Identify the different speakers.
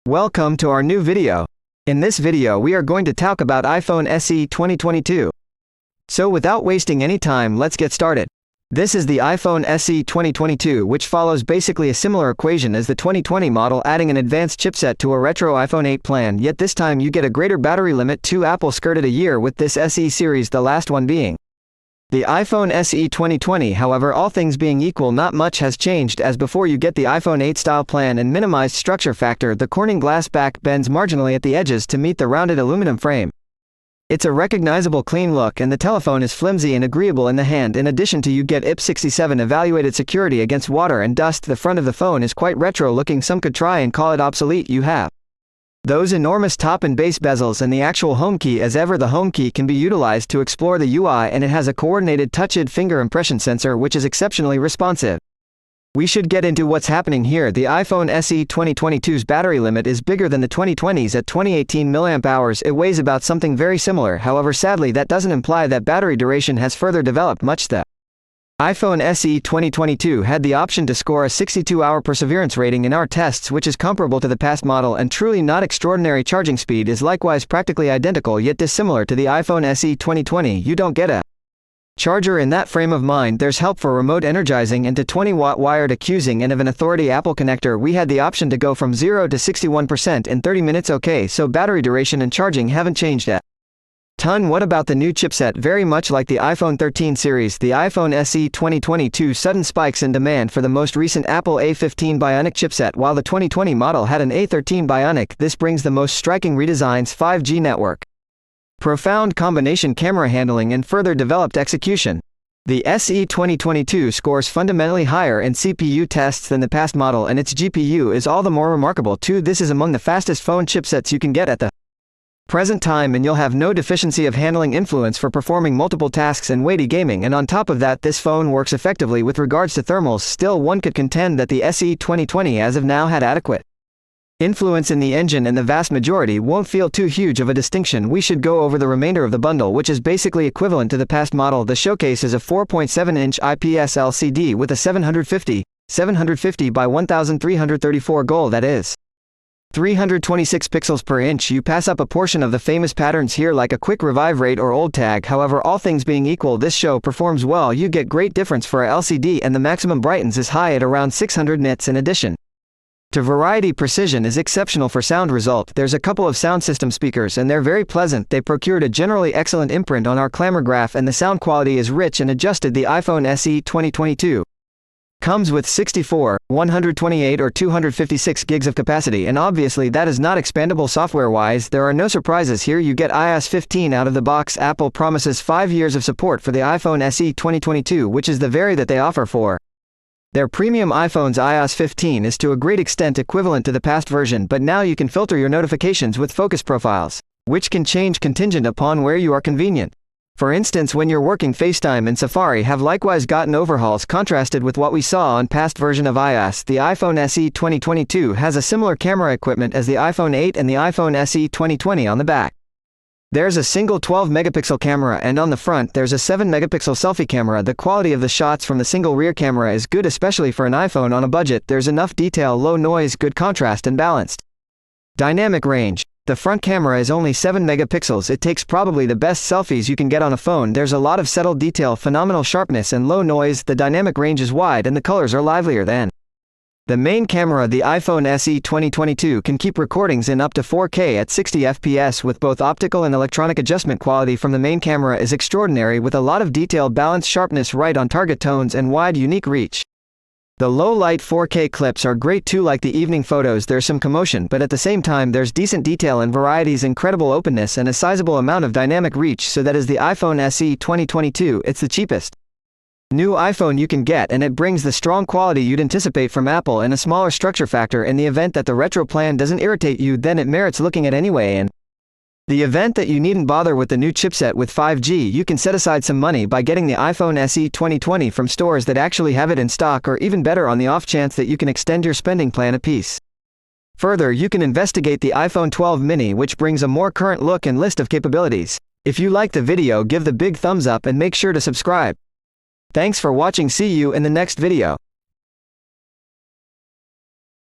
Speaker 1: Welcome to our new video. In this video we are going to talk about iPhone SE 2022. So without wasting any time, let's get started. This is the iPhone SE 2022, which follows basically a similar equation as the 2020 model, adding an advanced chipset to a retro iPhone 8 plan, yet this time you get a greater battery limit. Apple skirted a year with this SE series, the last one being the iPhone SE 2020. However, all things being equal, not much has changed, as before you get the iPhone 8 style plan and minimized structure factor. The Corning glass back bends marginally at the edges to meet the rounded aluminum frame. It's a recognizable clean look, and the telephone is flimsy and agreeable in the hand. In addition to, you get IP67 evaluated security against water and dust. The front of the phone is quite retro looking, some could try and call it obsolete. You have those enormous top and base bezels, and the actual home key. As ever, the home key can be utilized to explore the UI, and it has a coordinated touch-ID finger impression sensor which is exceptionally responsive. We should get into what's happening here. The iPhone SE 2022's battery limit is bigger than the 2020's at 2018 mAh. It weighs about something very similar. However, sadly, that doesn't imply that battery duration has further developed much. The iPhone SE 2022 had the option to score a 62-hour perseverance rating in our tests, which is comparable to the past model, and truly not extraordinary. Charging speed is likewise practically identical, yet dissimilar to the iPhone SE 2020. You don't get a charger in that frame of mind. There's help for remote energizing and to 20-watt wired accusing, and of an authority Apple connector. We had the option to go from 0 to 61% in 30 minutes. Okay, so battery duration and charging haven't changed a ton. What about the new chipset? Very much like the iPhone 13 series, the iPhone SE 2022 sudden spikes in demand for the most recent Apple A15 Bionic chipset, while the 2020 model had an A13 Bionic. This brings the most striking redesigns: 5G network, profound combination camera handling, and further developed execution. The SE 2022 scores fundamentally higher in CPU tests than the past model, and its GPU is all the more remarkable too. This is among the fastest phone chipsets you can get at the present time, and you'll have no deficiency of handling influence for performing multiple tasks and weighty gaming. And on top of that, this phone works effectively with regards to thermals. Still, one could contend that the SE 2020 as of now had adequate influence in the engine, and the vast majority won't feel too huge of a distinction. We should go over the remainder of the bundle, which is basically equivalent to the past model. The showcase is a 4.7-inch IPS LCD with a 750 by 1334 goal, that is 326 pixels per inch. You pass up a portion of the famous patterns here, like a quick revive rate or old tag. However, all things being equal, this show performs well. You get great difference for a LCD, and the maximum brightens is high at around 600 nits. In addition to variety, precision is exceptional for sound result. There's a couple of sound system speakers, and they're very pleasant. They procured a generally excellent imprint on our clamor graph, and the sound quality is rich and adjusted. The iPhone SE 2022 comes with 64, 128 or 256 gigs of capacity, and obviously that is not expandable software-wise. There are no surprises here. You get iOS 15 out of the box. Apple promises 5 years of support for the iPhone SE 2022, which is the very that they offer for their premium iPhones. iOS 15 is to a great extent equivalent to the past version, but now you can filter your notifications with focus profiles, which can change contingent upon where you are convenient. For instance, when you're working, FaceTime and Safari have likewise gotten overhauls, contrasted with what we saw on past version of iOS. The iPhone SE 2022 has a similar camera equipment as the iPhone 8 and the iPhone SE 2020. On the back, there's a single 12-megapixel camera, and on the front there's a 7-megapixel selfie camera. The quality of the shots from the single rear camera is good, especially for an iPhone on a budget. There's enough detail, low noise, good contrast, and balanced dynamic range. The front camera is only 7 megapixels. It takes probably the best selfies you can get on a phone. There's a lot of settled detail, phenomenal sharpness, and low noise. The dynamic range is wide, and the colors are livelier than the main camera. The iPhone SE 2022 can keep recordings in up to 4K at 60 FPS with both optical and electronic adjustment. Quality from the main camera is extraordinary, with a lot of detail, balanced sharpness, right on target tones, and wide unique reach. The low-light 4K clips are great too, like the evening photos. There's some commotion, but at the same time there's decent detail and varieties, incredible openness, and a sizable amount of dynamic reach. So that is the iPhone SE 2022. It's the cheapest new iPhone you can get, and it brings the strong quality you'd anticipate from Apple and a smaller structure factor. In the event that the retro plan doesn't irritate you, then it merits looking at anyway. And the event that you needn't bother with the new chipset with 5G, you can set aside some money by getting the iPhone SE 2020 from stores that actually have it in stock, or even better, on the off chance that you can extend your spending plan a piece further, you can investigate the iPhone 12 mini, which brings a more current look and list of capabilities. If you liked the video, give the big thumbs up and make sure to subscribe. Thanks for watching. See you in the next video.